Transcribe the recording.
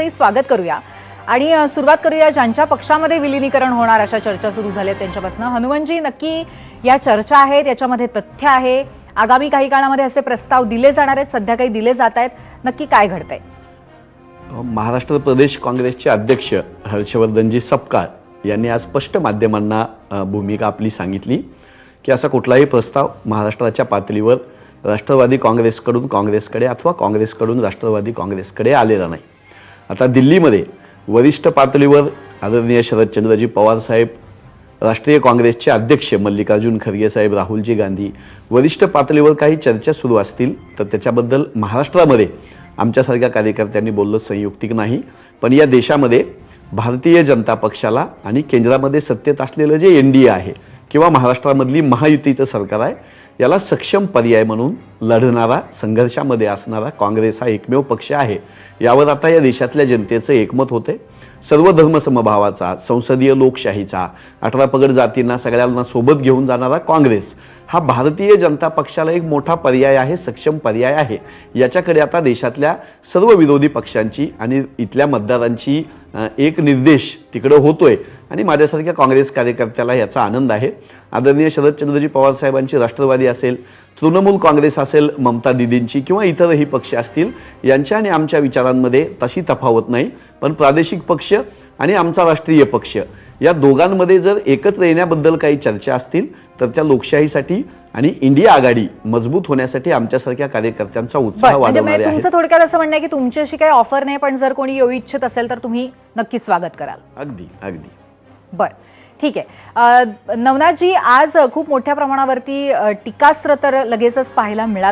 आणि स्वागत करूया आणि सुरुवात करूया ज्यांच्या पक्षामध्ये विलीनीकरण होणार अशा चर्चा सुरू झाल्या त्यांच्यापासून. हनुमंतजी, नक्की या चर्चा आहेत, याच्यामध्ये तथ्य आहे, आगामी काही काळामध्ये असे प्रस्ताव दिले जाणार आहेत, सध्या काही दिले जात आहेत, नक्की काय घडतंय? महाराष्ट्र प्रदेश काँग्रेसचे अध्यक्ष हर्षवर्धनजी सपकाळ यांनी आज स्पष्ट माध्यमांना भूमिका आपली सांगितली की असा कुठलाही प्रस्ताव महाराष्ट्राच्या पातळीवर राष्ट्रवादी काँग्रेसकडून काँग्रेसकडे अथवा काँग्रेसकडून राष्ट्रवादी काँग्रेसकडे आलेला नाही. आता दिल्लीमध्ये वरिष्ठ पातळीवर आदरणीय शरदचंद्रजी पवार साहेब, राष्ट्रीय काँग्रेसचे अध्यक्ष मल्लिकार्जुन खरगे साहेब, राहुलजी गांधी, वरिष्ठ पातळीवर काही चर्चा सुरू असतील तर त्याच्याबद्दल महाराष्ट्रामध्ये आमच्यासारख्या कार्यकर्त्यांनी बोललं संयुक्तिक नाही. पण या देशामध्ये भारतीय जनता पक्षाला आणि केंद्रामध्ये सत्तेत असलेलं जे NDA आहे किंवा महाराष्ट्रामधली महायुतीचं सरकार आहे याला सक्षम पर्याय म्हणून लढणारा, संघर्षामध्ये असणारा काँग्रेस हा एकमेव पक्ष आहे. यावर आता या देशातल्या जनतेचं एकमत होते. सर्व धर्मसमभावाचा, संसदीय लोकशाहीचा, 18 पगड जातींना सगळ्यांना सोबत घेऊन जाणारा काँग्रेस हा भारतीय जनता पक्षाला एक मोठा पर्याय आहे, सक्षम पर्याय आहे. याच्याकडे आता देशातल्या सर्व विरोधी पक्षांची आणि इथल्या मतदारांची एक निर्देश तिकडे होतोय आणि माझ्यासारख्या काँग्रेस कार्यकर्त्याला याचा आनंद आहे. आदरणीय शरदचंद्रजी पवार साहेबांची राष्ट्रवादी असेल, तृणमूल काँग्रेस असेल, ममता दिदींची किंवा इतरही पक्ष असतील, यांच्या आणि आमच्या विचारांमध्ये तशी तफावत नाही. पण प्रादेशिक पक्ष आणि आमचा राष्ट्रीय पक्ष या दोघांमध्ये जर एकत्र येण्याबद्दल काही चर्चा असतील तर त्या लोकशाहीसाठी आणि इंडिया आघाडी मजबूत होण्यासाठी आमच्यासारख्या कार्यकर्त्यांचा उत्साह वाढवणारे आहे. तुमचं थोडक्यात असं म्हणणं आहे की तुमची अशी काही ऑफर नाही, पण जर कोणी येऊ इच्छित असेल तर तुम्ही नक्कीच स्वागत कराल? अगदी अगदी. बरं, ठीक आहे. नवनाथजी, आज खूप मोठ्या प्रमाणावरती टीकास्त्र तर लगेचच पाहायला मिळालं.